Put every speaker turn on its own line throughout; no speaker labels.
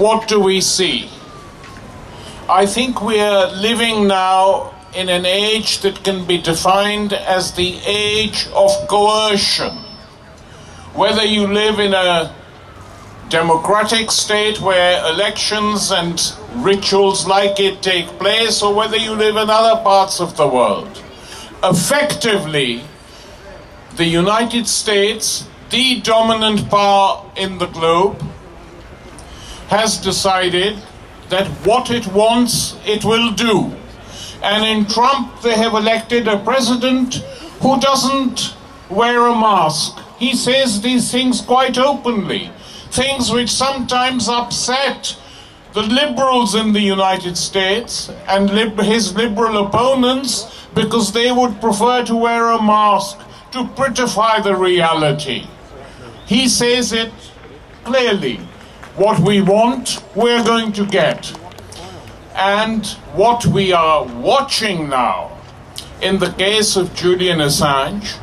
what do we see? I think we are living now in an age that can be defined as the age of coercion. Whether you live in a democratic state where elections and rituals like it take place, or whether you live in other parts of the world, effectively, the United States, the dominant power in the globe, has decided that what it wants, it will do. And in Trump, they have elected a president who doesn't wear a mask. He says these things quite openly, things which sometimes upset the liberals in the United States and his liberal opponents, because they would prefer to wear a mask to prettify the reality. He says it clearly. What we want, we're going to get. And what we are watching now, in the case of Julian Assange,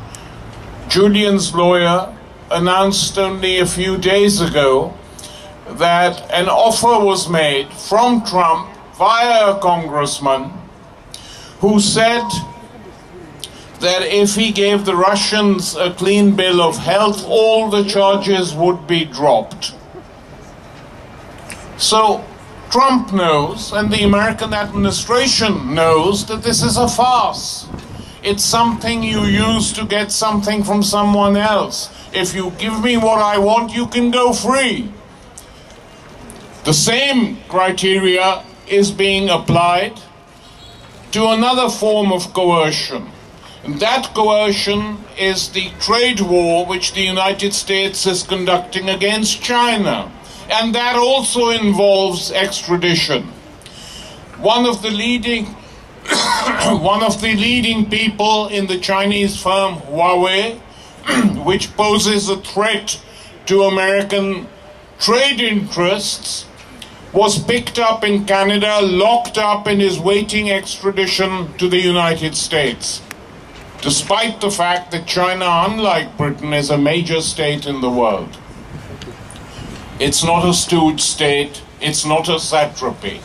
Julian's lawyer announced only a few days ago that an offer was made from Trump via a congressman who said that if he gave the Russians a clean bill of health, all the charges would be dropped. So Trump knows, and the American administration knows, that this is a farce. It's something you use to get something from someone else. If you give me what I want, you can go free. The same criteria is being applied to another form of coercion. And that coercion is the trade war which the United States is conducting against China. And that also involves extradition. One of the leading people in the Chinese firm Huawei, which poses a threat to American trade interests, was picked up in Canada, locked up, and is waiting extradition to the United States, despite the fact that China, unlike Britain, is a major state in the world. It's not a stooge state, it's not a satrapy.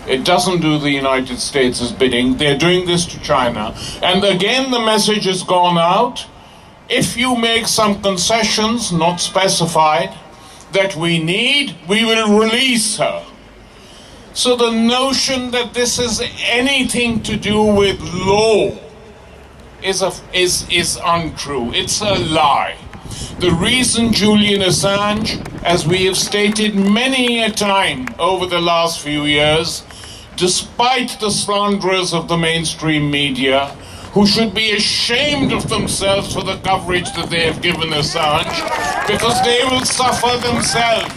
It doesn't do the United States' bidding. They're doing this to China. And again, the message has gone out: if you make some concessions, not specified, that we need, we will release her. So the notion that this has anything to do with law is untrue. It's a lie. The reason Julian Assange, as we have stated many a time over the last few years, despite the slanderers of the mainstream media, who should be ashamed of themselves for the coverage that they have given Assange, because they will suffer themselves.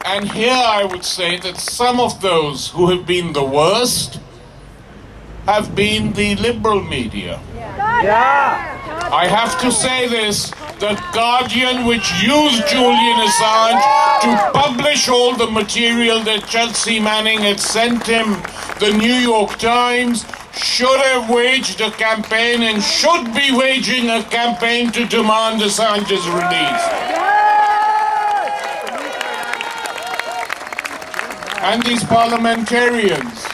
And here I would say that some of those who have been the worst have been the liberal media. I have to say this: the Guardian, which used Julian Assange to publish all the material that Chelsea Manning had sent him, the New York Times, should have waged a campaign and should be waging a campaign to demand Assange's release. And these parliamentarians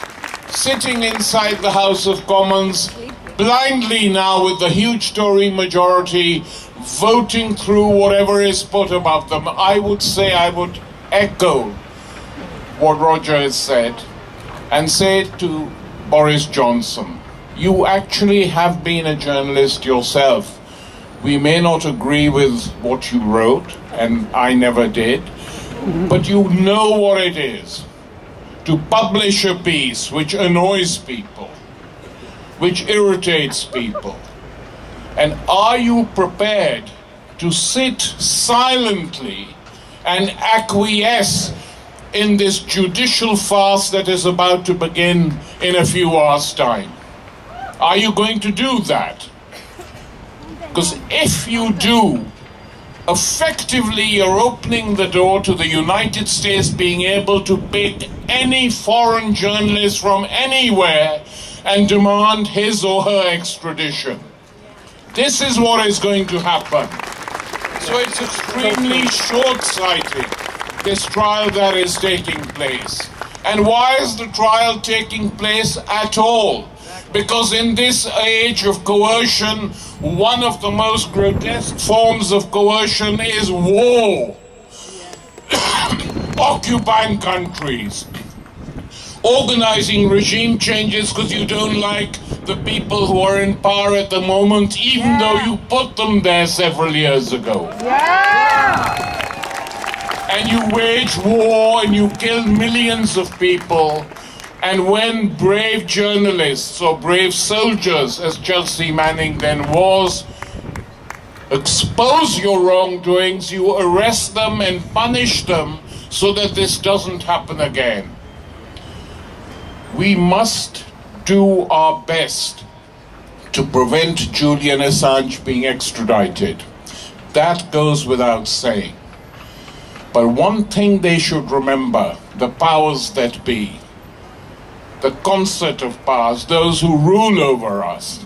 sitting inside the House of Commons, blindly now with the huge Tory majority, voting through whatever is put above them. I would say, I would echo what Roger has said and say to Boris Johnson: you actually have been a journalist yourself. We may not agree with what you wrote, and I never did, but you know what it is to publish a piece which annoys people, which irritates people. And are you prepared to sit silently and acquiesce in this judicial farce that is about to begin in a few hours' time? Are you going to do that? Because if you do, effectively you're opening the door to the United States being able to pick any foreign journalist from anywhere and demand his or her extradition. This is what is going to happen. So it's extremely short-sighted, this trial that is taking place. And why is the trial taking place at all? Because in this age of coercion, one of the most grotesque forms of coercion is war. Occupying countries, organizing regime changes because you don't like the people who are in power at the moment, even though you put them there several years ago. And you wage war and you kill millions of people. And when brave journalists or brave soldiers, as Chelsea Manning then was, expose your wrongdoings, you arrest them and punish them so that this doesn't happen again. We must do our best to prevent Julian Assange being extradited. That goes without saying. But one thing they should remember, the powers that be, the concert of powers, those who rule over us,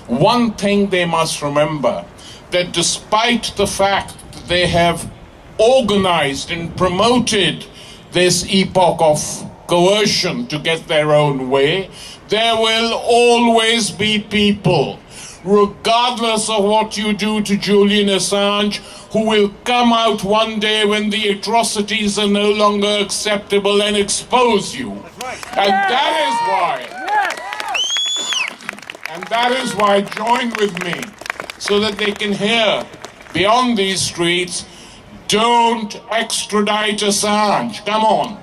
one thing they must remember, that despite the fact that they have organized and promoted this epoch of coercion to get their own way, there will always be people, regardless of what you do to Julian Assange, who will come out one day when the atrocities are no longer acceptable and expose you. And that is why join with me, so that they can hear beyond these streets, don't extradite Assange. Come on.